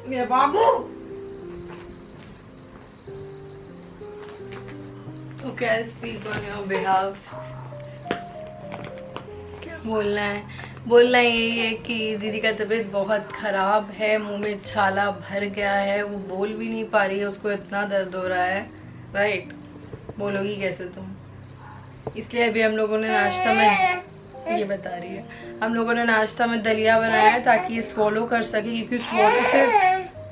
मेरा बाबू। Okay, I'll speak on your behalf. क्या बोलना है? बोलना यही है कि दीदी का तबीयत बहुत ख़राब है, मुंह में छाला भर गया है, वो बोल भी नहीं पा रही है, उसको इतना दर्द हो रहा है। राइट? बोलोगी कैसे तुम? इसलिए अभी हम लोगों ने नाश्ता में, ये बता रही है, हम लोगों ने नाश्ता में दलिया बनाया है ताकि ये स्वॉलो कर सके, क्योंकि स्वॉलो से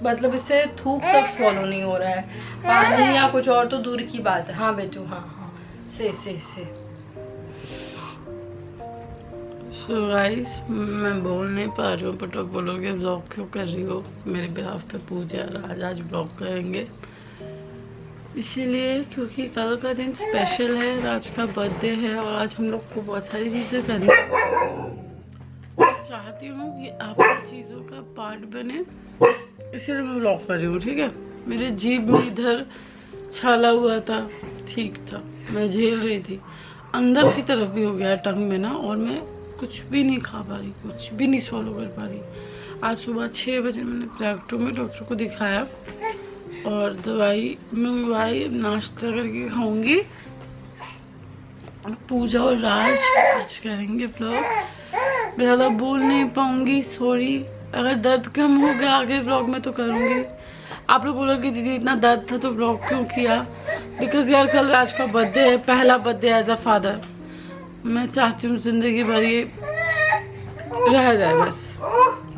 मतलब इससे थूक तक स्वॉलो नहीं हो रहा है, पानी या कुछ और तो दूर की बात है। हाँ बेटू, हाँ हाँ, से सो गाइस, मैं बोल नहीं पा रही हूँ, बट आप बोलोगे ब्लॉग क्यों कर रही हो मेरे बिहाफ पे पूजा, आज ब्लॉग करेंगे इसीलिए क्योंकि कल का दिन स्पेशल है, राज का बर्थडे है और आज हम लोग को बहुत सारी चीज़ें करनी चाहती हूँ कि आपकी चीज़ों का पार्ट बने, इसलिए मैं ब्लॉग कर रही हूँ। ठीक है, मेरे जीभ में इधर छाला हुआ था, ठीक था, मैं झेल रही थी, अंदर की तरफ भी हो गया टंग में ना, और मैं कुछ भी नहीं खा पा रही, कुछ भी नहीं सॉल्व कर पा रही। आज सुबह 6 बजे मैंने प्रैक्टो में डॉक्टर को दिखाया और दवाई मंगवाई, नाश्ता करके खाऊंगी। पूजा और राज आज करेंगे व्लॉग, मैं ज़्यादा बोल नहीं पाऊंगी, सॉरी। अगर दर्द कम हो गया आगे व्लॉग में तो करूंगी। आप लोग बोलोगे दीदी इतना दर्द था तो व्लॉग क्यों किया? बिकॉज यार कल राज का बर्थडे है, पहला बर्थडे एज अ फादर। मैं चाहती हूँ जिंदगी भर ये रह जाए बस।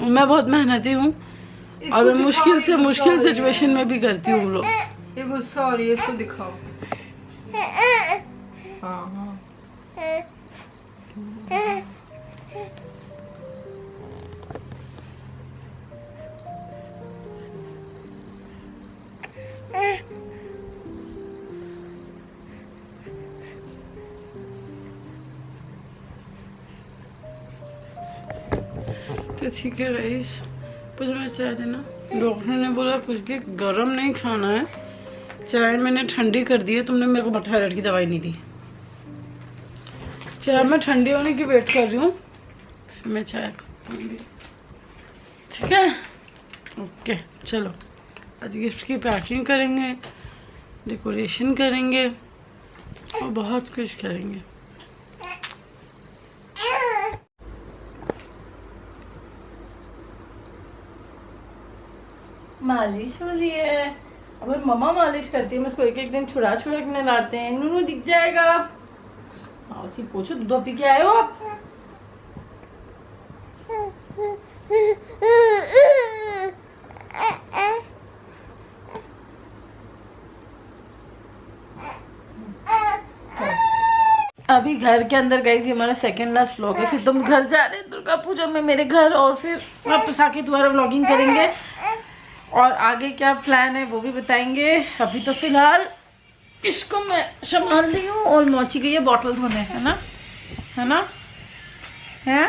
मैं बहुत मेहनती हूँ और मैं मुश्किल सिचुएशन में भी करती हूँ लोग। ये गुस्सा हो रही है, इसको दिखाओ। हाँ हाँ, तो ठीक है गाइस, मुझे मैं चाय देना। डॉक्टर ने बोला कुछ भी गर्म नहीं खाना है, चाय मैंने ठंडी कर दी है, तुमने मेरे को थायराइड की दवाई नहीं दी। चाय मैं ठंडी होने की वेट कर रही हूँ, फिर मैं चाय खाऊंगी। ठीक है, ओके चलो। आज गिफ्ट की पैकिंग करेंगे, डेकोरेशन करेंगे और बहुत कुछ करेंगे। मालिश हो रही है, अगर मम्मा मालिश करती है, मैं उसको एक एक दिन छुड़ा के नहलाते हैं, नूनू दिख जाएगा। आओ जी, पूछो दूध पी के आए हो आप? अभी घर के अंदर गई थी, हमारा सेकेंड लास्ट व्लॉग है, फिर तुम घर जा रहे हैं दुर्गा पूजा में मेरे घर, और फिर वापस आके दोबारा व्लॉगिंग करेंगे और आगे क्या प्लान है वो भी बताएंगे। अभी तो फिलहाल इसको मैं संभाल रही हूँ और मौची गई है बॉटल धोने, है ना, है ना, है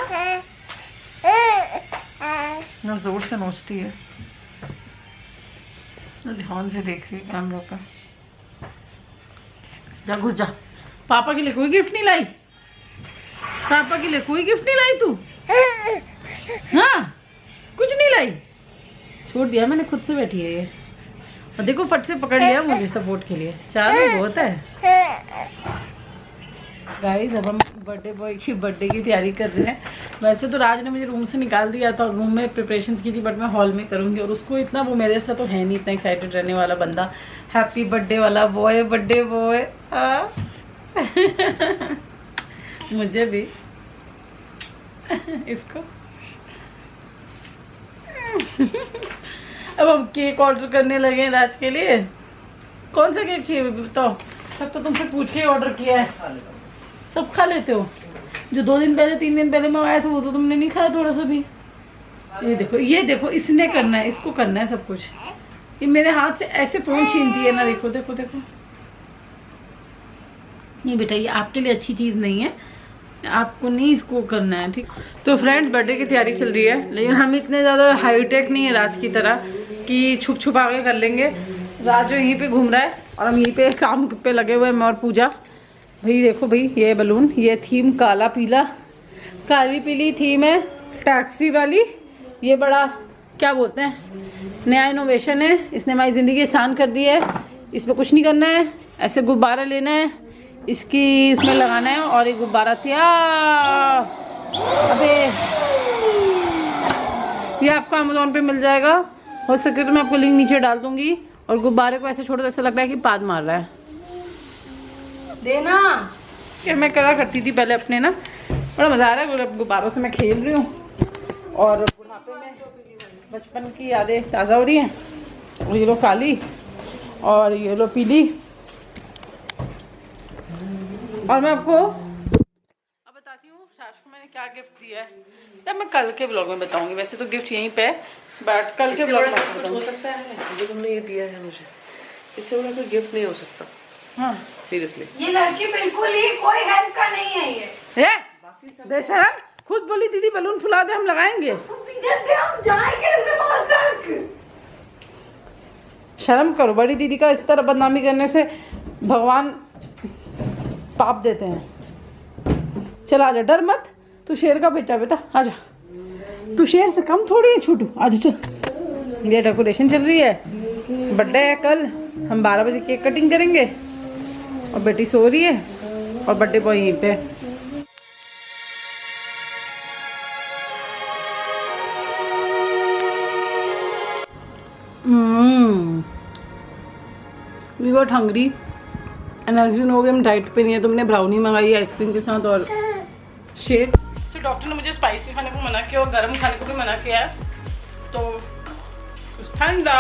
ना, जोर से नोचती है, ध्यान से देख रही कैमरा पे। जा घुस जा। पापा के लिए कोई गिफ्ट नहीं लाई? पापा के लिए कोई गिफ्ट नहीं लाई तू? हाँ, कुछ नहीं लाई, छोड़ दिया मैंने, खुद से बैठी है ये, और देखो फट से पकड़ लिया मुझे सपोर्ट के लिए। चार में बहुत है गाइस। अब हम बर्थडे बॉय की बर्थडे की तैयारी कर रहे हैं। वैसे तो राज ने मुझे रूम से निकाल दिया था, रूम में प्रिपरेशन की थी, बट मैं हॉल में करूँगी, और उसको इतना, वो मेरे साथ तो है नहीं इतना एक्साइटेड रहने वाला बंदा, हैप्पी बर्थडे वाला बॉय, बर्थडे बॉय। मुझे भी इसको अब हम केक ऑर्डर करने लगे हैं राज के लिए। कौन सा केक चाहिए बताओ? सब तो तुमसे पूछ के ऑर्डर किया है। सब खा लेते हो? जो 2 दिन पहले 3 दिन पहले मंगाया था वो तो तुमने नहीं खाया थोड़ा सा भी। ये देखो इसने करना है, इसको करना है सब कुछ। ये मेरे हाथ से ऐसे फोन छीनती है ना, देखो देखो देखो। नहीं बेटा, ये आपके लिए अच्छी चीज़ नहीं है, आपको नहीं इसको करना है, ठीक। तो फ्रेंड्स, बर्थडे की तैयारी चल रही है, लेकिन हम इतने ज़्यादा हाईटेक नहीं है राज की तरह कि छुप छुपा के कर लेंगे। राज जो यहीं पे घूम रहा है और हम यहीं पे काम पे लगे हुए हैं, मैं और पूजा। भाई देखो भाई, ये बलून, ये थीम काला पीला, काली पीली थीम है टैक्सी वाली। ये बड़ा क्या बोलते हैं, नया इनोवेशन है, इसने हमारी ज़िंदगी आसान कर दी है। इसमें कुछ नहीं करना है, ऐसे गुब्बारा लेना है, इसकी इसमें लगाना है और ये गुब्बारा तैयार। अबे ये आपको अमेज़ॉन पे मिल जाएगा, हो सके तो मैं आपको लिंक नीचे डाल दूंगी। और गुब्बारे को ऐसे छोड़ो तो ऐसा लग रहा है कि पाद मार रहा है। देना ये मैं करा करती थी पहले अपने ना, बड़ा मज़ा आ रहा है, गुब्बारों से मैं खेल रही हूँ और बुढ़ापे में बचपन की यादें ताज़ा हो रही हैं। और ये लो काली और ये लो पीली। और मैं आपको अब बताती हूँ सास को मैंने क्या गिफ्ट दिया है, या मैं कल के ब्लॉग में बताऊंगी। वैसे तो गिफ्ट यहीं पे है, बट कल के ब्लॉग में कुछ हो सकता है जो तुमने ये दिया है मुझे, इससे बड़ा कोई गिफ्ट नहीं हो सकता। हाँ सीरियसली ये लड़की बिल्कुल ही कोई हेल्प का नहीं है ये। बेशरम, खुद बोली दीदी बलून फुला दे, हम लगाएंगे। हम जाएंगे कैसे वहां तक? शर्म करो, बड़ी दीदी का इस तरह बदनामी करने से भगवान पाप देते हैं। चल आजा, डर मत, तू शेर का बेटा बेटा, आजा। तू शेर से कम थोड़ी है छोटू, आजा चल। ये डेकोरेशन चल रही है, बर्थडे है कल, हम 12 बजे केक कटिंग करेंगे और बेटी सो रही है और बर्थडे बॉय यहीं पे। We got hungry and as you know हम डाइट पे नहीं है, तो मैंने ब्राउनी मंगाई आइसक्रीम के साथ और शेक। तो डॉक्टर ने मुझे स्पाइसी खाने को मना किया और गर्म खाने को भी मना किया है, तो कुछ ठंडा,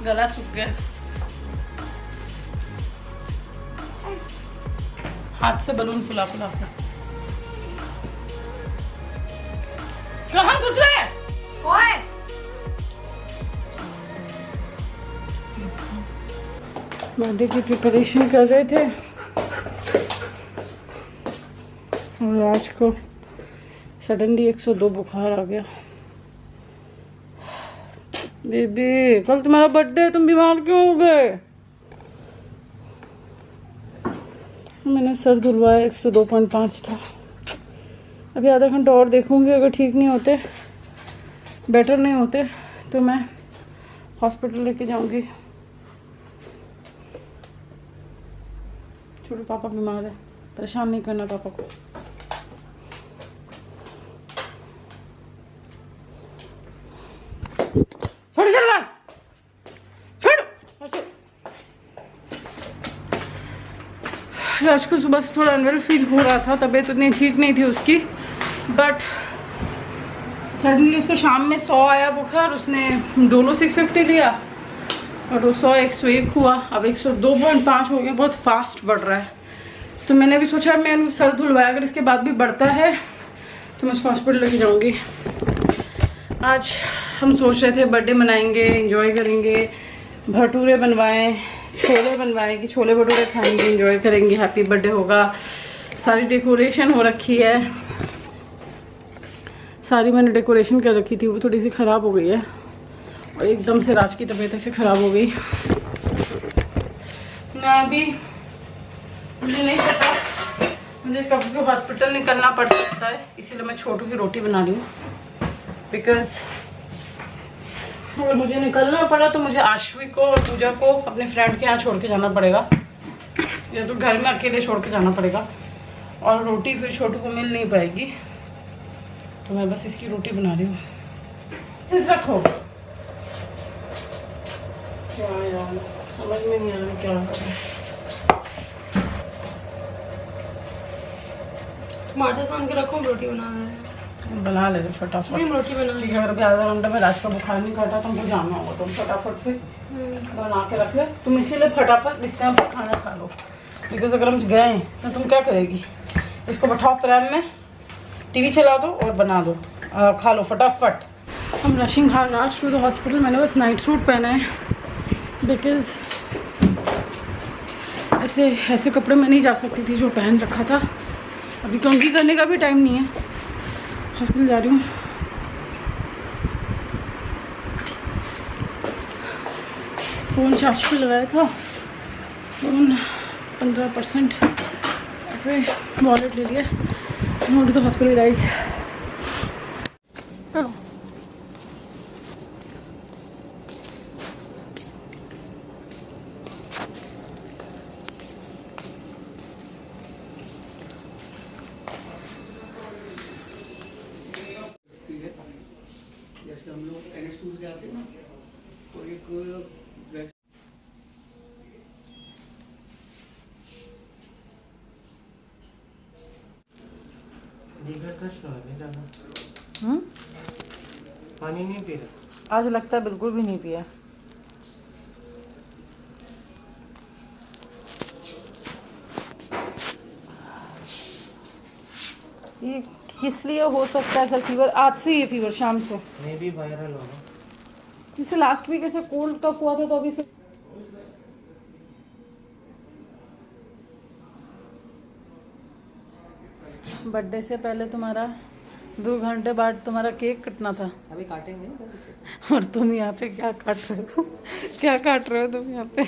गला सूख गया, हाथ से बलून फुला फुला कर। कहाँ घुस रहा है? ओए बर्थडे की प्रिपरेशन कर रहे थे और आज को सडनली 102 बुखार आ गया। बेबी कल तुम्हारा बर्थडे, तुम बीमार क्यों हो गए? मैंने सर धुलवाया, 102.5 था। अभी आधा घंटा और देखूंगी, अगर ठीक नहीं होते, बेटर नहीं होते, तो मैं हॉस्पिटल लेके जाऊंगी। छोटू पापा बीमार है, परेशान नहीं करना पापा को। छोड़ चल, छोड़। आज को सुबह से थोड़ा अनवेल फील हो रहा था, तबीयत उतनी ठीक नहीं थी उसकी, बट सडनली उसको शाम में 100 आया बुखार। उसने डोलो 650 लिया और वो 100 101 हुआ, अब 102.5 हो गया, बहुत फास्ट बढ़ रहा है। तो मैंने भी सोचा मैं सर धुलवाया, अगर इसके बाद भी बढ़ता है तो मैं उसको हॉस्पिटल लेके जाऊंगी। आज हम सोच रहे थे बर्थडे मनाएंगे, एंजॉय करेंगे, भटूरे बनवाएं, छोले बनवाएं कि छोले भटूरे खाएंगे, एंजॉय करेंगे, हैप्पी बर्थडे होगा। सारी डेकोरेशन हो रखी है, सारी मैंने डेकोरेशन कर रखी थी, वो थोड़ी सी ख़राब हो गई है और एकदम से राज की तबीयत ऐसे ख़राब हो गई। मैं अभी, मुझे नहीं पता, मुझे कभी हॉस्पिटल निकलना पड़ सकता है, इसीलिए मैं छोटू की रोटी बना रही हूँ। बिकॉज अगर मुझे निकलना पड़ा तो मुझे आश्वी को और पूजा को अपने फ्रेंड के यहाँ छोड़ के जाना पड़ेगा, या तो घर में अकेले छोड़ के जाना पड़ेगा, और रोटी फिर छोटू को मिल नहीं पाएगी, तो मैं बस इसकी रोटी बना रही हूँ। इस रखो, क्या यार समझ में नहीं आ रहा क्या करें। टमाटर सान के रखो, रोटी बना ले फटाफट। नहीं रोटी बना ठीक है, अगर अभी आधा घंटा में राज का बुखार नहीं काटा तो हमको जाना होगा, तुम फटाफट से बना के रख ले। तुम इसीलिए फटाफट इस टाइम पर खाना खा लो, बिकॉज अगर हम गए तो तुम क्या करेगी? इसको बैठाओ प्रेम में, टीवी चला दो और बना दो, खा लो फटाफट। हम rushing Raj to the hospital. मैंने बस नाइट सूट पहना है, बिकॉज ऐसे कपड़े में नहीं जा सकती थी जो पहन रखा था। अभी कंघी करने का भी टाइम नहीं है, हॉस्पिटल जा रही हूँ। फ़ोन चार्ज पे लगाया था, फोन 15%, वॉलेट ले लिया, नोट तो हॉस्पिटलाइज। चलो जैसे हम लोग NS2 से आते हैं ना, तो एक पानी नहीं पी रहा आज लगता है बिल्कुल भी नहीं पिया। ये किस लिए हो सकता है सर फीवर? आज से ये फीवर शाम से मे भी वायरल होगा। जैसे लास्ट वीक ऐसे कोल्ड कफ हुआ था तो अभी फिर बर्थडे से पहले तुम्हारा 2 घंटे बाद तुम्हारा केक कटना था अभी काटेंगे। और तुम यहाँ पे क्या काट रहे हो? क्या काट रहे हो तुम यहाँ पे?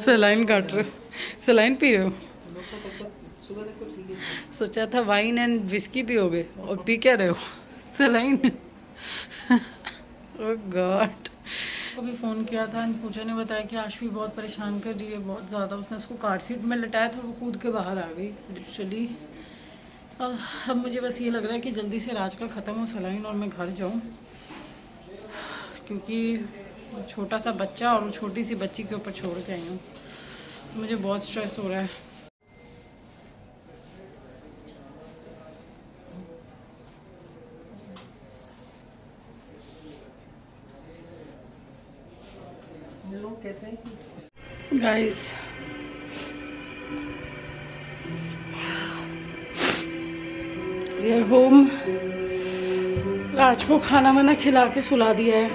सलाइन काट रहे हो, सलाइन पी रहे हो। सुबह तक तो ठीक है। सोचा था वाइन एंड विस्की पियोगे और पी क्या रहे हो? सलाइन। ओह गॉड। अभी फ़ोन किया था एंड पूजा ने बताया कि आशवी बहुत परेशान कर रही है, बहुत ज़्यादा। उसने उसको कार सीट में लिटाया था, वो कूद के बाहर आ गई लिटरली। अब मुझे बस ये लग रहा है कि जल्दी से राज का ख़त्म हो सलाइन और मैं घर जाऊँ, क्योंकि छोटा सा बच्चा और छोटी सी बच्ची के ऊपर छोड़ के आई हूँ। मुझे बहुत स्ट्रेस हो रहा है। लोग कहते हैं कि गाइस होम राज को खाना वाना खिला के सुला दिया है।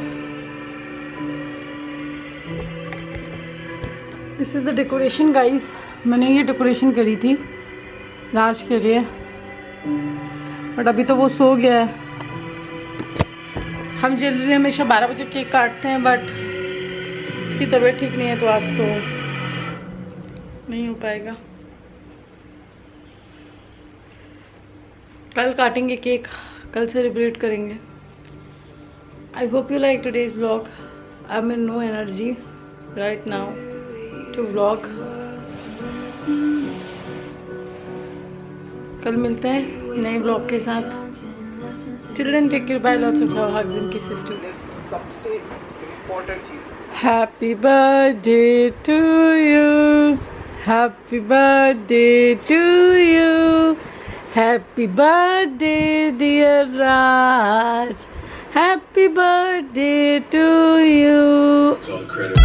This is the decoration guys. मैंने ये डेकोरेशन करी थी राज के लिए, बट अभी तो वो सो गया है। हम जनरली हमेशा 12 बजे केक काटते हैं, बट इसकी तबीयत ठीक नहीं है तो आज तो नहीं हो पाएगा। कल काटेंगे केक, कल सेलिब्रेट करेंगे। I hope you like today's vlog. I am in no energy right now to vlog. कल मिलते हैं नए व्लॉग के साथ। Children take care, bye, lots of love, hugs and kisses to. सबसे इम्पोर्टेंट चीज Happy birthday to you. Happy birthday to you. Happy birthday dear Raj. Happy birthday to you. It's all credit.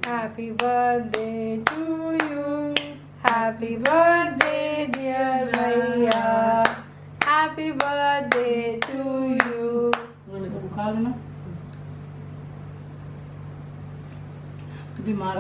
Happy birthday to you. Happy birthday dear भैया. Happy birthday to you. खा लेना। बीमार